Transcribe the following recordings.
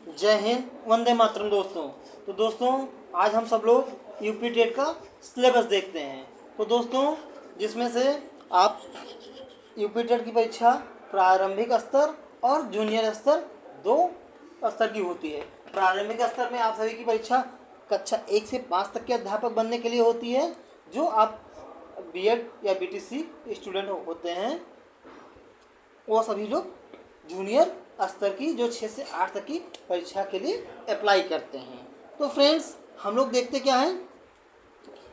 जय हिंद, वंदे मातरम दोस्तों। तो दोस्तों आज हम सब लोग यूपी टेट का सिलेबस देखते हैं। तो दोस्तों जिसमें से आप यूपी टेट की परीक्षा प्रारंभिक स्तर और जूनियर स्तर दो स्तर की होती है। प्रारंभिक स्तर में आप सभी की परीक्षा कक्षा 1 से 5 तक के अध्यापक बनने के लिए होती है। जो आप बीएड या बीटीसी स्टूडेंट होते हैं वो सभी लोग जूनियर स्तर की जो 6 से 8 तक की परीक्षा के लिए अप्लाई करते हैं। तो फ्रेंड्स हम लोग देखते क्या है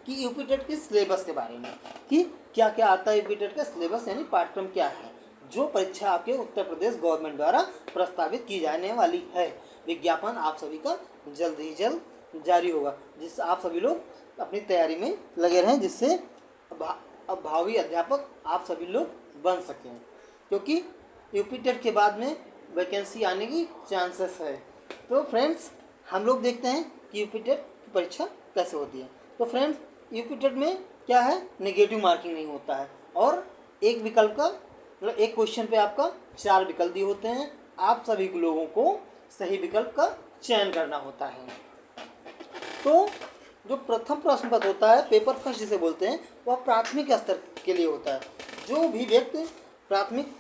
कि यूपी टेट के सिलेबस के बारे में कि क्या क्या आता है। यूपी टेट का सिलेबस यानी पाठ्यक्रम क्या है जो परीक्षा आपके उत्तर प्रदेश गवर्नमेंट द्वारा प्रस्तावित की जाने वाली है। विज्ञापन आप सभी का जल्द ही जल्द जारी होगा, जिससे आप सभी लोग अपनी तैयारी में लगे रहें, जिससे भावी अध्यापक आप सभी लोग बन सकें, क्योंकि यूपी टेट के बाद में वैकेंसी आने की चांसेस है। तो फ्रेंड्स हम लोग देखते हैं कि यूपी टेट की परीक्षा कैसे होती है। तो फ्रेंड्स यूपी टेट में क्या है, नेगेटिव मार्किंग नहीं होता है और एक विकल्प का मतलब एक क्वेश्चन पे आपका 4 विकल्प दिए होते हैं। आप सभी लोगों को सही विकल्प का चयन करना होता है। तो जो प्रथम प्रश्न पत्र होता है, पेपर फर्स्ट जिसे बोलते हैं, वह प्राथमिक स्तर के लिए होता है। जो भी व्यक्ति प्राथमिक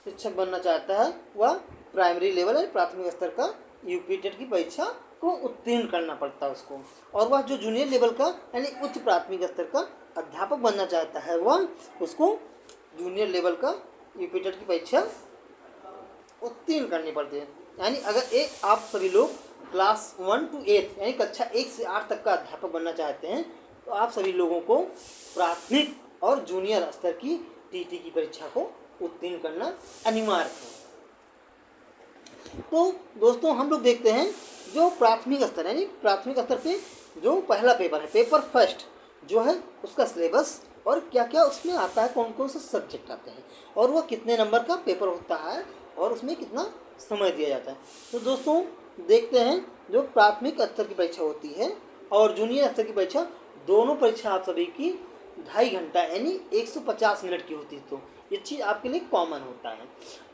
शिक्षक बनना चाहता है वह प्राइमरी लेवल है प्राथमिक स्तर का यूपी टेट की परीक्षा को उत्तीर्ण करना पड़ता है उसको। और वह जो जूनियर लेवल का यानी उच्च प्राथमिक स्तर का अध्यापक बनना चाहता है वह उसको जूनियर लेवल का यूपी टेट की परीक्षा उत्तीर्ण करनी पड़ती है। यानी अगर एक आप सभी लोग क्लास 1 to 8 यानी कक्षा 1 से 8 तक का अध्यापक बनना चाहते हैं तो आप सभी लोगों को प्राथमिक और जूनियर स्तर की टीटी की परीक्षा को उत्तीर्ण करना अनिवार्य है। तो दोस्तों हम लोग देखते हैं जो प्राथमिक स्तर यानी प्राथमिक स्तर पे जो पहला पेपर है, पेपर फर्स्ट जो है उसका सिलेबस और क्या क्या उसमें आता है, कौन कौन से सब्जेक्ट आते हैं और वह कितने नंबर का पेपर होता है और उसमें कितना समय दिया जाता है। तो दोस्तों देखते हैं जो प्राथमिक स्तर की परीक्षा होती है और जूनियर स्तर की परीक्षा, दोनों परीक्षा आप सभी की 2.5 घंटा यानी 150 मिनट की होती है। तो ये चीज़ आपके लिए कॉमन होता है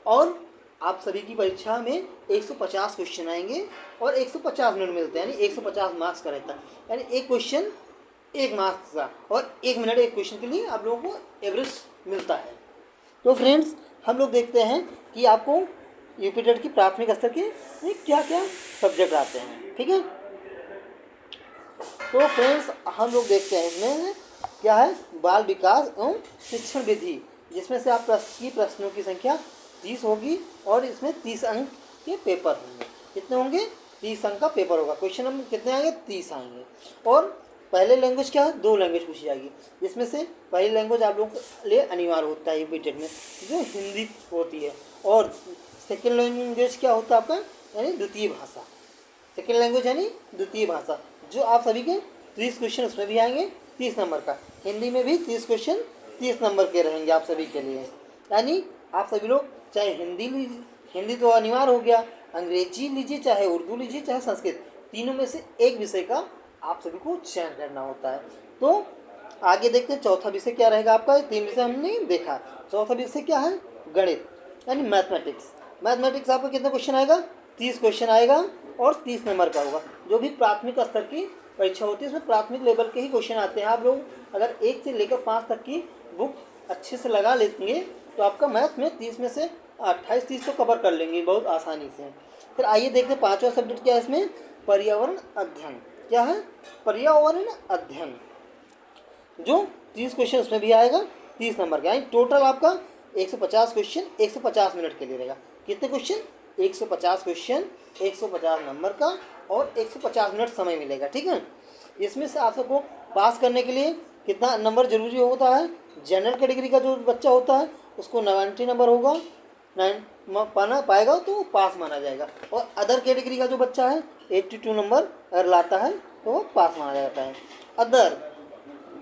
और आप सभी की परीक्षा में 150 क्वेश्चन आएंगे और 150 मिनट मिलते हैं यानी 150 मार्क्स का रहता है। यानी एक क्वेश्चन 1 मार्क्स का और 1 मिनट एक क्वेश्चन के लिए आप लोगों को एवरेज मिलता है। तो फ्रेंड्स हम लोग देखते हैं कि आपको यूपी टेट की प्राथमिक स्तर के क्या क्या सब्जेक्ट आते हैं, ठीक है। तो फ्रेंड्स हम लोग देखते हैं इसमें क्या है, बाल विकास एवं शिक्षण विधि, जिसमें से आप प्रश्नों की संख्या 30 होगी और इसमें 30 अंक के पेपर होंगे। कितने होंगे, 30 अंक का पेपर होगा। क्वेश्चन नंबर कितने आएंगे, 30 आएंगे। और पहले लैंग्वेज क्या है, 2 लैंग्वेज पूछी जाएगी, जिसमें से पहली लैंग्वेज आप लोगों के लिए अनिवार्य होता है यूपी टेट में जो हिंदी होती है। और सेकेंड लैंग्वेज क्या होता है आपका, यानी द्वितीय भाषा। सेकेंड लैंग्वेज यानी द्वितीय भाषा, जो आप सभी के 30 क्वेश्चन उसमें भी आएंगे 30 नंबर का। हिंदी में भी 30 क्वेश्चन 30 नंबर के रहेंगे आप सभी के लिए। यानी आप सभी लोग चाहे हिंदी लीजिए, हिंदी तो अनिवार्य हो गया, अंग्रेजी लीजिए, चाहे उर्दू लीजिए, चाहे संस्कृत, तीनों में से एक विषय का आप सभी को चयन करना होता है। तो आगे देखते हैं चौथा विषय क्या रहेगा आपका। 3 विषय हमने देखा, चौथा विषय क्या है, गणित यानी मैथमेटिक्स। मैथमेटिक्स आपका कितना क्वेश्चन आएगा, 30 क्वेश्चन आएगा और 30 नंबर का होगा। जो भी प्राथमिक स्तर की परीक्षा होती है उसमें प्राथमिक लेवल के ही क्वेश्चन आते हैं। आप लोग अगर 1 से लेकर 5 तक की बुक अच्छे से लगा लेंगे तो आपका मैथ में 30 में से 28-30 तो कवर कर लेंगे बहुत आसानी से। फिर आइए देखते हैं 5वां सब्जेक्ट क्या है इसमें, पर्यावरण अध्ययन। क्या है, पर्यावरण अध्ययन, जो 30 क्वेश्चन उसमें भी आएगा 30 नंबर का। यानी टोटल आपका 150 क्वेश्चन 150 मिनट के लिए रहेगा। कितने क्वेश्चन, 150 क्वेश्चन 150 नंबर का और 150 मिनट समय मिलेगा, ठीक है। इसमें से आप सबको पास करने के लिए कितना नंबर जरूरी होता है, जनरल कैटेगरी का जो बच्चा होता है उसको 90 नंबर होगा, 9 पाना पाएगा तो पास माना जाएगा। और अदर कैटेगरी का जो बच्चा है 82 नंबर अगर लाता है तो वो पास माना जाता है। अदर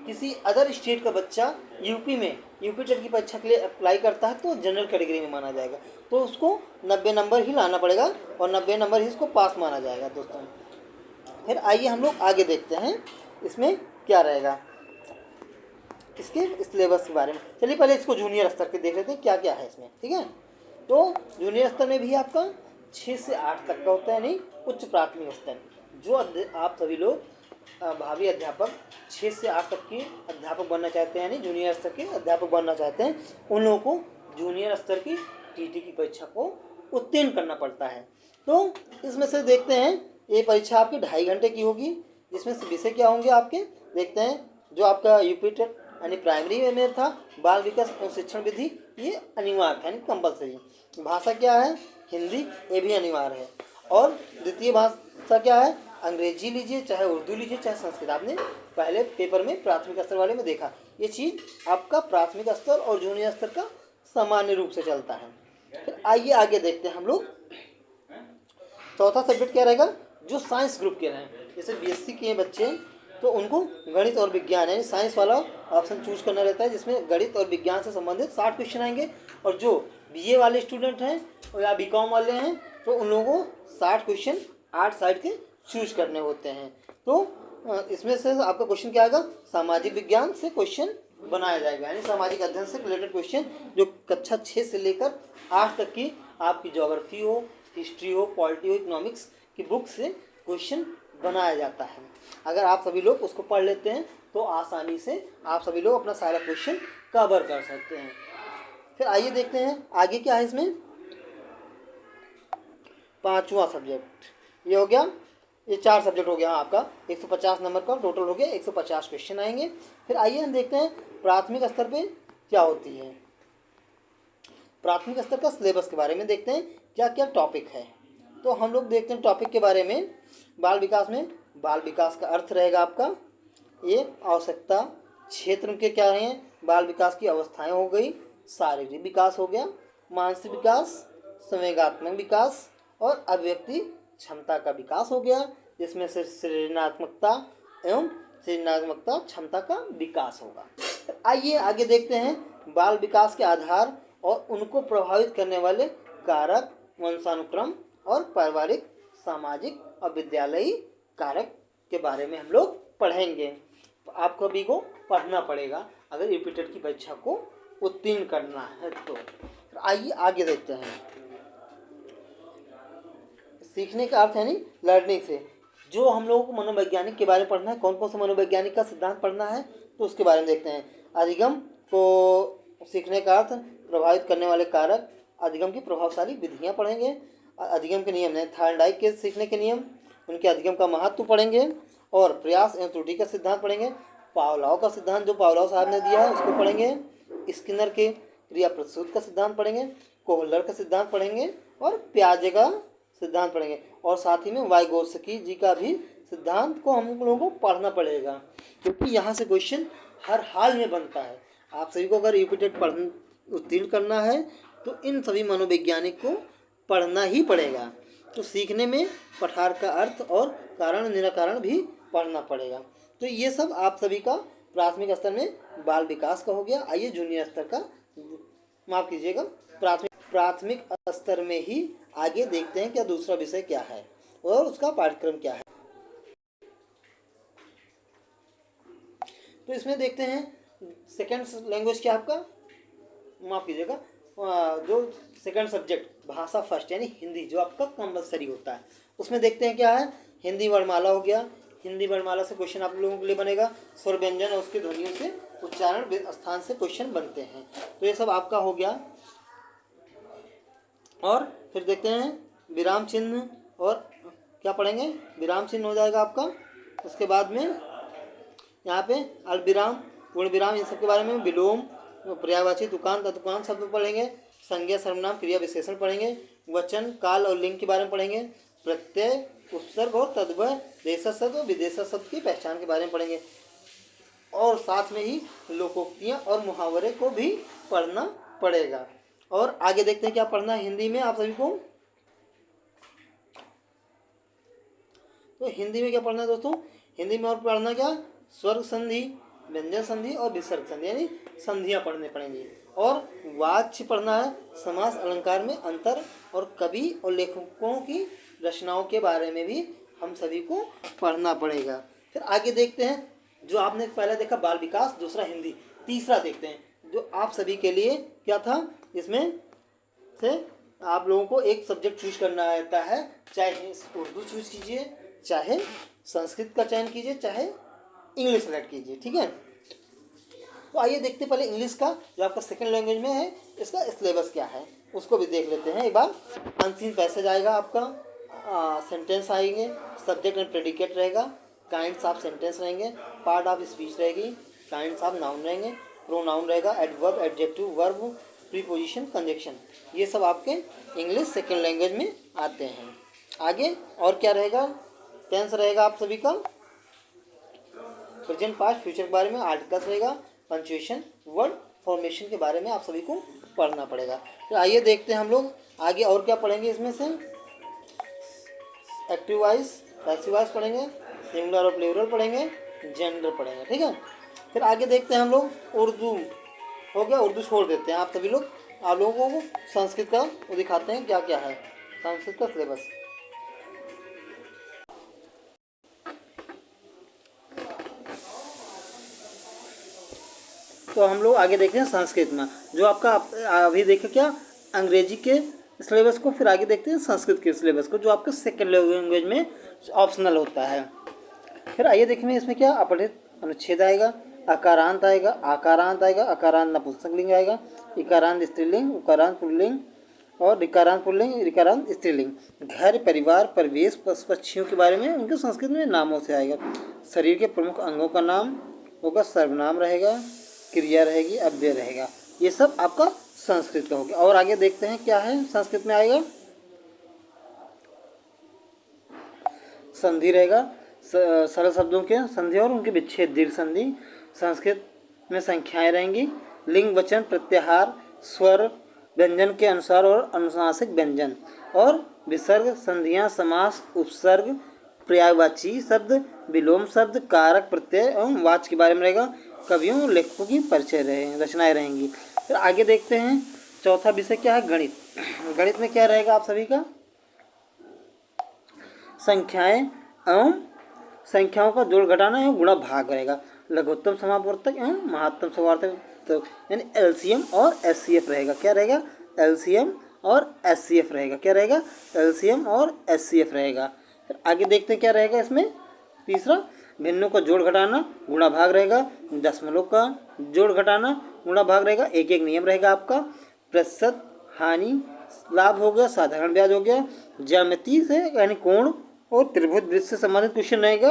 किसी अदर स्टेट का बच्चा यूपी में यूपी टेट की परीक्षा के लिए अप्लाई करता है तो जनरल कैटेगरी में माना जाएगा, तो उसको 90 नंबर ही लाना पड़ेगा और 90 नंबर ही इसको पास माना जाएगा दोस्तों। फिर आइए हम लोग आगे देखते हैं इसमें क्या रहेगा, इसके सिलेबस के बारे में। चलिए पहले इसको जूनियर स्तर के देख लेते हैं क्या क्या है इसमें, ठीक है। तो जूनियर स्तर में भी आपका 6 से 8 तक का होता है, यानी उच्च प्राथमिक स्तर। जो आप सभी लोग भावी अध्यापक 6 से 8 तक के अध्यापक बनना चाहते हैं, यानी जूनियर स्तर के अध्यापक बनना चाहते हैं, उन लोगों को जूनियर स्तर की टीटी की परीक्षा को उत्तीर्ण करना पड़ता है। तो इसमें से देखते हैं, ये परीक्षा आपकी 2.5 घंटे की होगी, जिसमें से विषय क्या होंगे आपके, देखते हैं। जो आपका यूपी टेट यानी प्राइमरी में था, बाल विकास एवं शिक्षण विधि, ये अनिवार्य था, यानी कंपलसरी। भाषा क्या है, हिंदी, ये भी अनिवार्य है। और द्वितीय भाषा क्या है, अंग्रेजी लीजिए, चाहे उर्दू लीजिए, चाहे संस्कृत। आपने पहले पेपर में प्राथमिक स्तर वाले में देखा, ये चीज़ आपका प्राथमिक स्तर और जूनियर स्तर का सामान्य रूप से चलता है। फिर आइए आगे देखते हैं हम लोग। चौथा सब्जेक्ट क्या रहेगा, जो साइंस ग्रुप के रहें, जैसे बीएससी के बच्चे हैं तो उनको गणित और विज्ञान यानी साइंस वाला ऑप्शन चूज करना रहता है, जिसमें गणित और विज्ञान से संबंधित 60 क्वेश्चन आएंगे। और जो बीए वाले स्टूडेंट हैं या बीकॉम वाले हैं तो उन लोगों को 60 क्वेश्चन 8 साइड के चूज करने होते हैं। तो इसमें से आपका क्वेश्चन क्या आएगा, सामाजिक विज्ञान से क्वेश्चन बनाया जाएगा, यानी सामाजिक अध्ययन से रिलेटेड क्वेश्चन, जो कक्षा 6 से लेकर 8 तक की आपकी ज्योग्राफी हो, हिस्ट्री हो, पॉलिटी हो, इकोनॉमिक्स की बुक से क्वेश्चन बनाया जाता है। अगर आप सभी लोग उसको पढ़ लेते हैं तो आसानी से आप सभी लोग अपना सारा क्वेश्चन कवर कर सकते हैं। फिर आइए देखते हैं आगे क्या है इसमें। 5वां सब्जेक्ट ये हो गया, ये 4 सब्जेक्ट हो गया आपका, 150 नंबर का टोटल हो गया, 150 क्वेश्चन आएंगे। फिर आइए हम देखते हैं प्राथमिक स्तर पे क्या होती है। प्राथमिक स्तर का सिलेबस के बारे में देखते हैं, क्या क्या टॉपिक है। तो हम लोग देखते हैं टॉपिक के बारे में। बाल विकास में बाल विकास का अर्थ रहेगा आपका, ये आवश्यकता क्षेत्र के क्या हैं, बाल विकास की अवस्थाएं हो गई, शारीरिक विकास हो गया, मानसिक विकास, संवेगात्मक विकास और अभिव्यक्ति क्षमता का विकास हो गया, जिसमें से सृजनात्मकता एवं सृजनात्मकता क्षमता का विकास होगा। आइए आगे देखते हैं बाल विकास के आधार और उनको प्रभावित करने वाले कारक, वंशानुक्रम और पारिवारिक, सामाजिक और विद्यालयी कारक के बारे में हम लोग पढ़ेंगे। तो आपको भी को पढ़ना पड़ेगा अगर यूपी टेट की परीक्षा को उत्तीर्ण करना है तो। आइए आगे देखते हैं। सीखने का अर्थ है नहीं लर्निंग से, जो हम लोगों को मनोवैज्ञानिक के बारे में पढ़ना है, कौन कौन सा मनोवैज्ञानिक का सिद्धांत पढ़ना है तो उसके बारे में देखते हैं। अधिगम को सीखने का अर्थ प्रभावित करने वाले कारक, अधिगम की प्रभावशाली विधियाँ पढ़ेंगे, अधिगम के नियम है, थार्डाइक के सीखने के नियम, उनके अधिगम का महत्व पढ़ेंगे और प्रयास एवं त्रुटि का सिद्धांत पढ़ेंगे। पावलोव का सिद्धांत जो पावलोव साहब ने दिया है उसको पढ़ेंगे, स्किनर के क्रिया प्रसूत का सिद्धांत पढ़ेंगे, कोहलर का सिद्धांत पढ़ेंगे और प्याजे का सिद्धांत पढ़ेंगे। और साथ ही में वाइगोत्स्की जी का भी सिद्धांत को हम लोगों को पढ़ना पड़ेगा, क्योंकि यहाँ से क्वेश्चन हर हाल में बनता है। आप सभी को अगर यूपी टेट उत्तीर्ण करना है तो इन सभी मनोवैज्ञानिक को पढ़ना ही पड़ेगा। तो सीखने में पठार का अर्थ और कारण निराकरण भी पढ़ना पड़ेगा। तो ये सब आप सभी का प्राथमिक स्तर में बाल विकास का हो गया। आइए जूनियर स्तर का, माफ कीजिएगा, प्राथमिक स्तर में ही आगे देखते हैं क्या दूसरा विषय क्या है और उसका पाठ्यक्रम क्या है। तो इसमें देखते हैं सेकेंड लैंग्वेज क्या आपका, माफ कीजिएगा, जो सेकंड सब्जेक्ट भाषा फर्स्ट यानी हिंदी जो आपका कंपलसरी होता है, उसमें देखते हैं क्या है। हिंदी वर्णमाला हो गया, हिंदी वर्णमाला से क्वेश्चन आप लोगों के लिए बनेगा, स्वर व्यंजन और उसके ध्वनियों से उच्चारण स्थान से क्वेश्चन बनते हैं। तो ये सब आपका हो गया। और फिर देखते हैं विराम चिन्ह, और क्या पढ़ेंगे, विराम चिन्ह हो जाएगा आपका। उसके बाद में यहाँ पे अल्पविराम, पूर्ण विराम, इन सब के बारे में, विलोम, पर्यायवाची दुकान दुकान शब्द पढ़ेंगे, संज्ञा सर्वनाम क्रिया विशेषण पढ़ेंगे, वचन काल और लिंग के बारे में पढ़ेंगे, प्रत्यय उपसर्ग और तद्भव देशज शब्द और विदेशज शब्द की पहचान के बारे में पढ़ेंगे। और साथ में ही लोकोक्तियाँ और मुहावरे को भी पढ़ना पड़ेगा। और आगे देखते हैं क्या पढ़ना है हिंदी में आप सभी को। तो हिंदी में क्या पढ़ना है दोस्तों, हिंदी में और पढ़ना क्या, स्वर्ग संधि, व्यंजन संधि और विसर्ग संधि यानी संधियाँ पढ़ने पड़ेंगी। और वाच्य पढ़ना है, समास अलंकार में अंतर और कवि और लेखकों की रचनाओं के बारे में भी हम सभी को पढ़ना पड़ेगा। फिर आगे देखते हैं जो आपने पहले देखा बाल विकास, दूसरा हिंदी, तीसरा देखते हैं जो आप सभी के लिए क्या था, इसमें से आप लोगों को एक सब्जेक्ट चूज करना रहता है, चाहे उर्दू चूज कीजिए, चाहे संस्कृत का चयन कीजिए, चाहे इंग्लिश सेलेक्ट कीजिए, ठीक है। तो आइए देखते पहले इंग्लिश का जो आपका सेकंड लैंग्वेज में है इसका सिलेबस क्या है उसको भी देख लेते हैं एक बार। अनसीन पैसेज आएगा आपका, सेंटेंस आएंगे, सब्जेक्ट एंड प्रेडिकेट रहेगा, काइंड्स ऑफ सेंटेंस रहेंगे, पार्ट ऑफ स्पीच रहेगी, काइंड्स ऑफ नाउन रहेंगे, प्रोनाउन रहेगा, adverb, adjective, verb, preposition, conjunction, ये सब आपके इंग्लिश सेकंड लैंग्वेज में आते हैं। आगे और क्या रहेगा, टेंस रहेगा आप सभी का, प्रेजेंट, पास्ट, फ्यूचर के बारे में, आर्टिकल्स रहेगा, पंक्चुएशन, वर्ड फॉर्मेशन के बारे में आप सभी को पढ़ना पड़ेगा। तो आइए देखते हैं हम लोग आगे और क्या पढ़ेंगे इसमें से। एक्टिव वॉइस, पैसिव वॉइस पढ़ेंगे, सिंगुलर और प्लूरल पढ़ेंगे, जेंडर पढ़ेंगे, ठीक है। फिर आगे देखते हैं हम लोग उर्दू, हो गया उर्दू छोड़ देते हैं आप सभी लोग, आप लोगों को संस्कृत का वो दिखाते हैं क्या क्या है संस्कृत का सिलेबस। तो हम लोग आगे देखते हैं संस्कृत में, जो आपका अभी देखे क्या अंग्रेजी के सिलेबस को, फिर आगे देखते हैं संस्कृत के सिलेबस को जो आपका सेकंड लैंग्वेज में ऑप्शनल होता है। फिर आइए देखेंगे इसमें क्या अपठित अनुच्छेद आएगा, अकारांत आएगा, आकारांत आएगा, अकारांत नपुंसकलिंग आएगा, इकारांत स्त्रीलिंग, उकारांत पुल्लिंग और ऋकारांत पुल्लिंग, ऋकारांत स्त्रीलिंग। घर, परिवार, परिवेश, पशु पक्षियों के बारे में उनके संस्कृत में नामों से आएगा। शरीर के प्रमुख अंगों का नाम होगा, सर्वनाम रहेगा, क्रिया रहेगी, अव्यय रहेगा, ये सब आपका संस्कृत का हो गया। और आगे देखते हैं क्या है संस्कृत में आएगा, संधि रहेगा, सरल शब्दों के संधि और उनके विच्छेद, दीर्घ संधि। संस्कृत में संख्याएं रहेंगी, लिंग, वचन, प्रत्याहार, स्वर, व्यंजन के अनुसार और अनुनासिक व्यंजन, और विसर्ग, संधियां, समास, उपसर्ग, पर्यायवाची शब्द, विलोम शब्द, कारक, प्रत्यय एवं वाच्य के बारे में रहेगा। कवियों लेखकों की परिचय रहे रचनाएं रहेंगी। फिर आगे देखते हैं चौथा विषय क्या है, गणित। गणित में क्या रहेगा आप सभी का, संख्याएं एवं संख्याओं का जोड़ घटाना एवं गुणा भाग रहेगा। लघुत्तम समापवर्तक एवं महत्तम समापवर्तक यानी एलसीएम और एचसीएफ रहेगा। क्या रहेगा, एलसीएम और एचसीएफ रहेगा। क्या रहेगा, एलसीएम और एचसीएफ रहेगा। फिर आगे देखते हैं क्या रहेगा इसमें, तीसरा भिन्नों का जोड़ घटाना गुणा भाग रहेगा, दशमलव का जोड़ घटाना गुणा भाग रहेगा। एक एक नियम रहेगा आपका, प्रतिशत, हानि, लाभ हो गया, साधारण ब्याज हो गया, ज्यामिति से यानी कोण और त्रिभुज वृत्त से संबंधित क्वेश्चन रहेगा,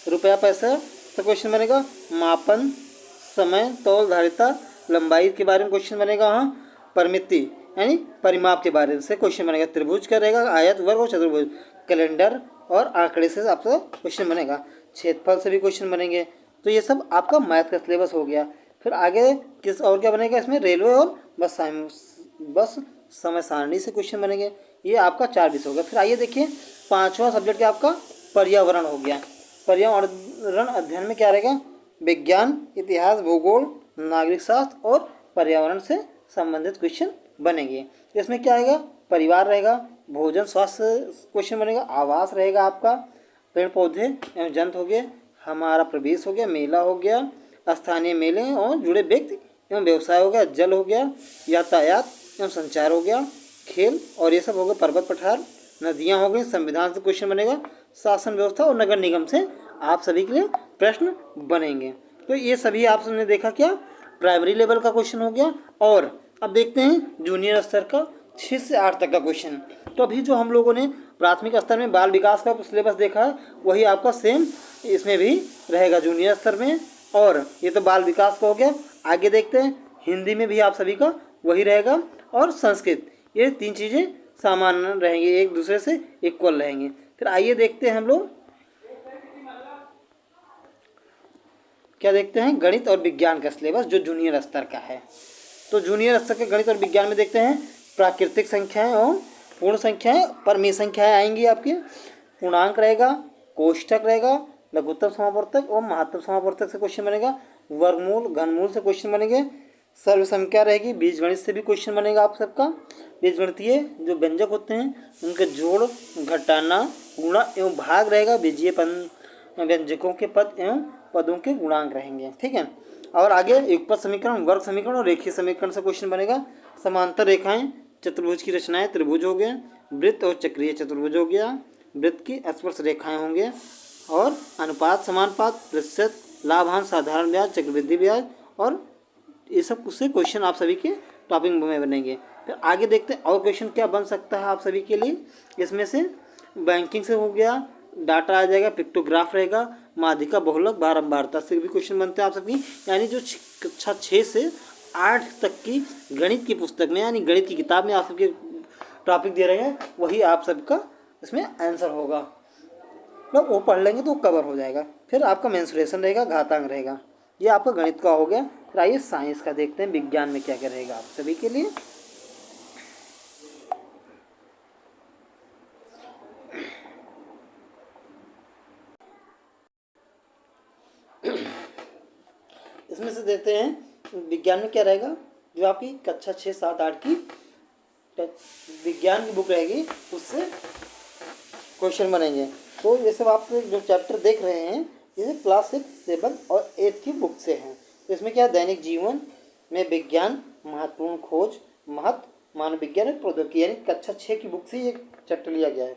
रुपया पैसा से क्वेश्चन बनेगा, मापन, समय, तौल, धारिता, लंबाई के बारे में क्वेश्चन बनेगा, हाँ, परिमिति यानी परिमाप के बारे से क्वेश्चन बनेगा, त्रिभुज का रहेगा, आयत, वर्ग और चतुर्भुज, कैलेंडर और आंकड़े से आपका क्वेश्चन बनेगा, क्षेत्रफल से भी क्वेश्चन बनेंगे। तो ये सब आपका मैथ का सिलेबस हो गया। फिर आगे किस और क्या बनेगा इसमें, रेलवे और बस समय सारणी से क्वेश्चन बनेंगे। ये आपका 4 विषय हो गया। फिर आइए देखिए पांचवा सब्जेक्ट आपका पर्यावरण हो गया। पर्यावरण अध्ययन में क्या रहेगा, विज्ञान, इतिहास, भूगोल, नागरिक शास्त्र और पर्यावरण से संबंधित क्वेश्चन बनेंगे। इसमें क्या आएगा, परिवार रहेगा, भोजन, स्वास्थ्य क्वेश्चन बनेगा, आवास रहेगा आपका, पेड़ पौधे एवं जंतु हो गए, हमारा प्रवेश हो गया, मेला हो गया, स्थानीय मेले और जुड़े व्यक्ति एवं व्यवसाय हो गया, जल हो गया, यातायात एवं संचार हो गया, खेल और ये सब हो गया, पर्वत पठार, नदियाँ हो गई, संविधान से क्वेश्चन बनेगा, शासन व्यवस्था और नगर निगम से आप सभी के लिए प्रश्न बनेंगे। तो ये सभी आपने देखा क्या प्राइमरी लेवल का क्वेश्चन हो गया। और अब देखते हैं जूनियर स्तर का 6 से 8 तक का क्वेश्चन। तो अभी जो हम लोगों ने प्राथमिक स्तर में बाल विकास का सिलेबस देखा है वही आपका सेम इसमें भी रहेगा जूनियर स्तर में, और ये तो बाल विकास का हो गया। आगे देखते हैं हिंदी में भी आप सभी का वही रहेगा, और संस्कृत, ये 3 चीज़ें सामान्य रहेंगी, एक दूसरे से इक्वल रहेंगे। फिर आइए देखते हैं हम लोग क्या देखते हैं, गणित और विज्ञान का सिलेबस जो जूनियर स्तर का है। तो जूनियर स्तर के गणित और विज्ञान में देखते हैं प्राकृतिक संख्याएं और पूर्ण संख्याएं, परमेय संख्याएं आएंगी आपके, पूर्णांक रहेगा, कोष्ठक रहेगा, लघुत्तम समापवर्तक और महत्तम समापवर्तक से क्वेश्चन बनेगा, वर्गमूल, घनमूल से क्वेश्चन बनेंगे, सर्व संख्या रहेगी, बीजगणित से भी क्वेश्चन बनेगा आप सबका। बीजगणितीय जो व्यंजक होते हैं उनके जोड़, घटाना, गुणा एवं भाग रहेगा, बीजीय व्यंजकों के पद एवं पदों के गुणांक रहेंगे, ठीक है। और आगे युगपत समीकरण, वर्ग समीकरण और रेखीय समीकरण से क्वेश्चन बनेगा, समांतर रेखाएं, चतुर्भुज की रचनाएं त्रिभुज हो गए, वृत्त और चक्रीय चतुर्भुज हो गया, वृत्त की स्पर्श रेखाएं होंगे, और अनुपात समानुपात प्रतिशत लाभांश साधारण ब्याज चक्रवृद्धि ब्याज, और ये सब उससे क्वेश्चन आप सभी के टॉपिक में बनेंगे। फिर आगे देखते हैं और क्वेश्चन क्या बन सकता है आप सभी के लिए। इसमें से बैंकिंग से हो गया, डाटा आ जाएगा, पिक्टोग्राफ रहेगा, माध्यिका बहुलक बारंबारता से भी क्वेश्चन बनते हैं आप सभी। यानी जो कक्षा 6 से 8 तक की गणित की पुस्तक में यानी गणित की किताब में आप सबके टॉपिक दे रहे हैं वही आप सबका इसमें आंसर होगा। मतलब वो पढ़ लेंगे तो कवर हो जाएगा। फिर आपका मेंसुरेशन रहेगा, घातांक रहेगा। ये आपका गणित का हो गया। फिर आइए साइंस का देखते हैं, विज्ञान में क्या क्या रहेगा आप सभी के लिए। इसमें से देखते हैं विज्ञान में क्या रहेगा। जो आपकी कक्षा 6, 7, 8 की विज्ञान की बुक रहेगी उससे क्वेश्चन बनेंगे। तो ये सब आप जो चैप्टर देख रहे हैं ये क्लास 6, 7 और 8 की बुक से हैं। तो इसमें क्या दैनिक जीवन में विज्ञान, महत्वपूर्ण खोज, महत्व, मानव विज्ञान और प्रौद्योगिकी, यानी कक्षा 6 की बुक से ये चैप्टर लिया गया है।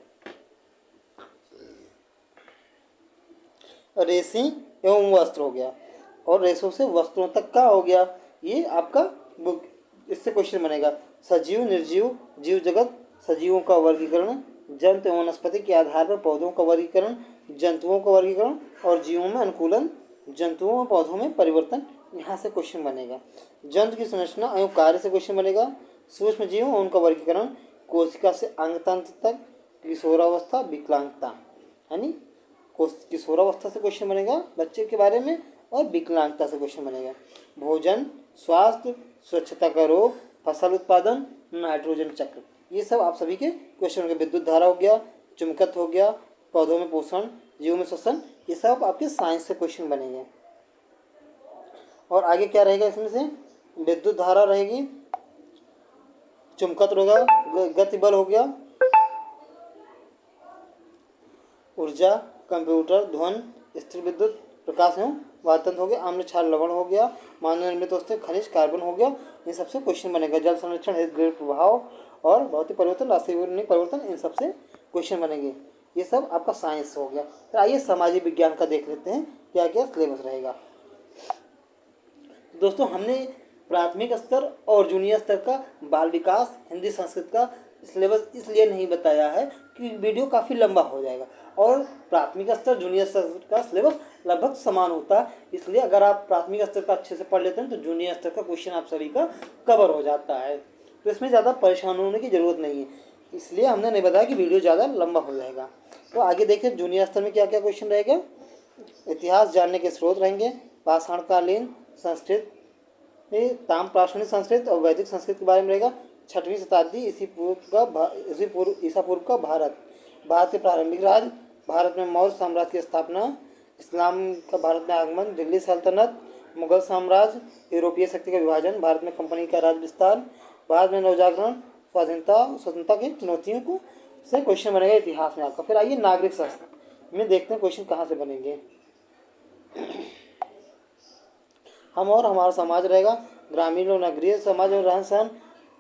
रेसिंग एवं वस्त्र हो गया, और रेसों से वस्त्रों तक का हो गया। ये आपका बुक इससे क्वेश्चन बनेगा। सजीव, निर्जीव, जीव जगत, सजीवों का वर्गीकरण, जंतु एवं वनस्पति के आधार पर पौधों का वर्गीकरण, जंतुओं का वर्गीकरण और जीवों में अनुकूलन, जंतुओं और पौधों में परिवर्तन, यहाँ से क्वेश्चन बनेगा। जंतु की संरचना एवं कार्य से क्वेश्चन बनेगा। सूक्ष्म जीवों और उनका वर्गीकरण, कोशिका से अंग तंत्र तक, किशोरावस्था, विकलांगता, यानी किशोरावस्था से क्वेश्चन बनेगा बच्चे के बारे में, और विकलांगता से क्वेश्चन बनेगा। भोजन, स्वास्थ्य, स्वच्छता का रोग, फसल उत्पादन, नाइट्रोजन चक्र, ये सब आप सभी के क्वेश्चन होंगे। विद्युत धारा हो गया, चुंबकत्व हो गया, पौधों में पोषण, जीवों में श्वसन, ये सब आपके साइंस से क्वेश्चन बनेंगे। और आगे क्या रहेगा इसमें से, विद्युत धारा रहेगी, चुंबकत्व होगा, गति बल हो गया, ऊर्जा, कंप्यूटर, ध्वन, स्थिर विद्युत, प्रकाश एवं वातंत्र हो गया, आम्ल क्षार लवण हो गया, मानव निर्मित वस्तु खनिज कार्बन हो गया, इन सबसे क्वेश्चन बनेगा। जल संरक्षण, हरितगृह प्रभाव और भौतिक परिवर्तन, रासायनिक परिवर्तन, इन सबसे क्वेश्चन बनेंगे। ये सब आपका साइंस हो गया। तो आइए सामाजिक विज्ञान का देख लेते हैं क्या क्या सिलेबस रहेगा। दोस्तों हमने प्राथमिक स्तर और जूनियर स्तर का बाल विकास, हिंदी, संस्कृत का सिलेबस इसलिए नहीं बताया है कि वीडियो काफ़ी लंबा हो जाएगा, और प्राथमिक स्तर जूनियर स्तर का सिलेबस लगभग समान होता है। इसलिए अगर आप प्राथमिक स्तर का अच्छे से पढ़ लेते हैं तो जूनियर स्तर का क्वेश्चन आप सभी का कवर हो जाता है। तो इसमें ज़्यादा परेशान होने की ज़रूरत नहीं है, इसलिए हमने नहीं बताया कि वीडियो ज़्यादा लंबा हो जाएगा। तो आगे देखिए जूनियर स्तर में क्या क्या क्वेश्चन रहेगा। इतिहास जानने के स्रोत रहेंगे, पाषाणकालीन संस्कृत, ताम्रपाषाणी संस्कृत और वैदिक संस्कृत के बारे में रहेगा। 6वीं शताब्दी ईसा पूर्व का भारत, भारत के प्रारंभिक राज्य, भारत में मौर्य साम्राज्य की स्थापना, इस्लाम का भारत में आगमन, दिल्ली सल्तनत, मुगल साम्राज्य, यूरोपीय शक्ति का विभाजन, भारत में कंपनी का राज विस्तार, भारत में नवजागरण, स्वतंत्रता की चुनौतियों को से क्वेश्चन बनेगा इतिहास में आपका। फिर आइए नागरिक शास्त्र में देखते हैं क्वेश्चन कहाँ से बनेंगे। हम और हमारा समाज रहेगा, ग्रामीण और नगरीय समाज और रहन सहन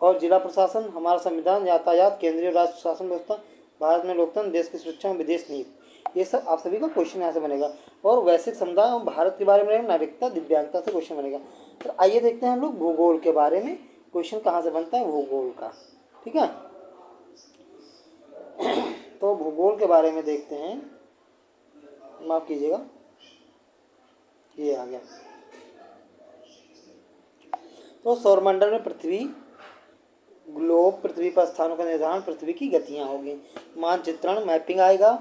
और जिला प्रशासन, हमारा संविधान, यातायात, केंद्रीय राज्य शासन व्यवस्था, भारत में लोकतंत्र, देश की सुरक्षा और विदेश नीति, ये सब आप सभी का क्वेश्चन यहाँ से बनेगा। और वैश्विक समुदाय और भारत के बारे में रहेगा, नागरिकता, दिव्यांगता से क्वेश्चन बनेगा। तो आइए देखते हैं हम लोग भूगोल के बारे में क्वेश्चन कहाँ से बनता है, भूगोल का। ठीक है, तो भूगोल के बारे में देखते हैं। माफ कीजिएगा, ये आ गया। तो सौरमंडल में पृथ्वी, ग्लोब, पृथ्वी पर स्थानों का निर्धारण, पृथ्वी की गतियाँ होगी, मानचित्रण, मैपिंग आएगा,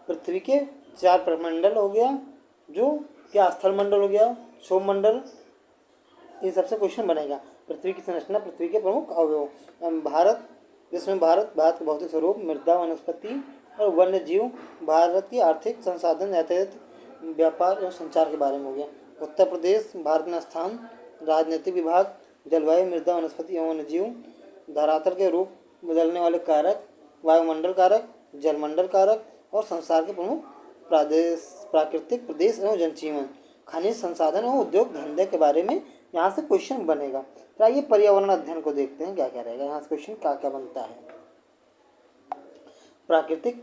पृथ्वी के 4 प्रमंडल हो गया, जो क्या स्थल मंडल हो गया, क्षोभ मंडल, इन सबसे क्वेश्चन बनेगा। पृथ्वी की संरचना, पृथ्वी के प्रमुख अवयव, भारत, जिसमें भारत का भौतिक स्वरूप, मृदा, वनस्पति और वन्य जीव, भारत की आर्थिक संसाधन, यातायात, व्यापार एवं संचार के बारे में हो गया। उत्तर प्रदेश, भारत में स्थान, राजनीतिक विभाग, जलवायु, मृदा, वनस्पति एवं वन्य जीव, धरातल के रूप बदलने वाले कारक, वायुमंडल कारक, जलमंडल कारक और संसार के प्रमुख प्राकृतिक प्रदेश एवं जनजीवन, खनिज संसाधन एवं उद्योग धंधे के बारे में यहाँ से क्वेश्चन बनेगा। तो आइए पर्यावरण अध्ययन को देखते हैं क्या क्या रहेगा, यहाँ से क्वेश्चन क्या क्या बनता है। प्राकृतिक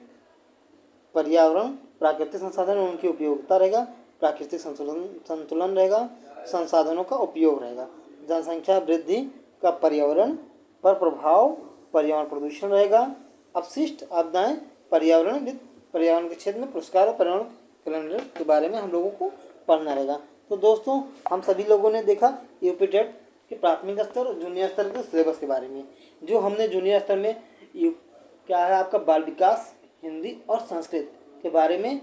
पर्यावरण, प्राकृतिक संसाधन और उनकी उपयोगिता रहेगा, प्राकृतिक संतुलन रहेगा, संसाधनों का उपयोग रहेगा, जनसंख्या वृद्धि का पर्यावरण पर प्रभाव, पर्यावरण प्रदूषण रहेगा, अपशिष्ट आपदाएं, पर्यावरण के क्षेत्र में पुरस्कार और पर्यावरण कैलेंडर के बारे में हम लोगों को पढ़ना रहेगा। तो दोस्तों हम सभी लोगों ने देखा यूपी टेट के प्राथमिक स्तर और जूनियर स्तर के सिलेबस के बारे में। जो हमने जूनियर स्तर में क्या है आपका बाल विकास, हिंदी और संस्कृत के बारे में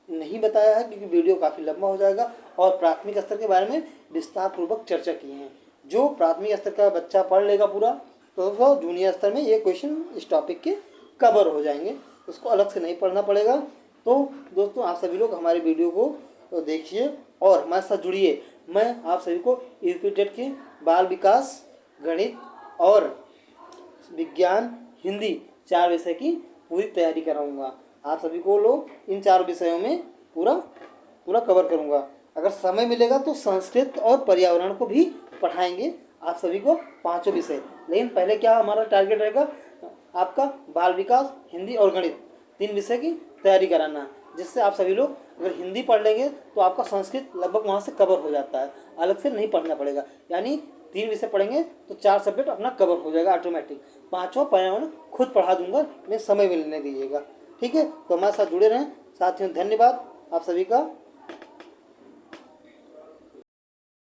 नहीं बताया है क्योंकि वीडियो काफ़ी लंबा हो जाएगा, और प्राथमिक स्तर के बारे में विस्तार पूर्वक चर्चा की है। जो प्राथमिक स्तर का बच्चा पढ़ लेगा पूरा तो जूनियर स्तर में ये क्वेश्चन इस टॉपिक के कवर हो जाएंगे, उसको अलग से नहीं पढ़ना पड़ेगा। तो दोस्तों आप सभी लोग हमारे वीडियो को देखिए और हमारे साथ जुड़िए। मैं आप सभी को यूपी टेट के बाल विकास, गणित और विज्ञान, हिंदी 4 विषय की पूरी तैयारी कराऊंगा। आप सभी को लोग इन 4 विषयों में पूरा कवर करूंगा। अगर समय मिलेगा तो संस्कृत और पर्यावरण को भी पढ़ाएंगे आप सभी को 5 विषय। लेकिन पहले क्या हमारा टारगेट रहेगा, आपका बाल विकास, हिंदी और गणित 3 विषय की तैयारी कराना, जिससे आप सभी लोग अगर हिंदी पढ़ लेंगे तो आपका संस्कृत लगभग वहाँ से कवर हो जाता है, अलग से नहीं पढ़ना पड़ेगा। यानी 3 विषय पढ़ेंगे तो 4 सब्जेक्ट अपना कवर हो जाएगा ऑटोमेटिक। 5वां पर्यावरण खुद पढ़ा दूंगा, लेकिन समय मिलने दीजिएगा। ठीक है, तो हमारे साथ जुड़े रहें साथियों। धन्यवाद आप सभी का।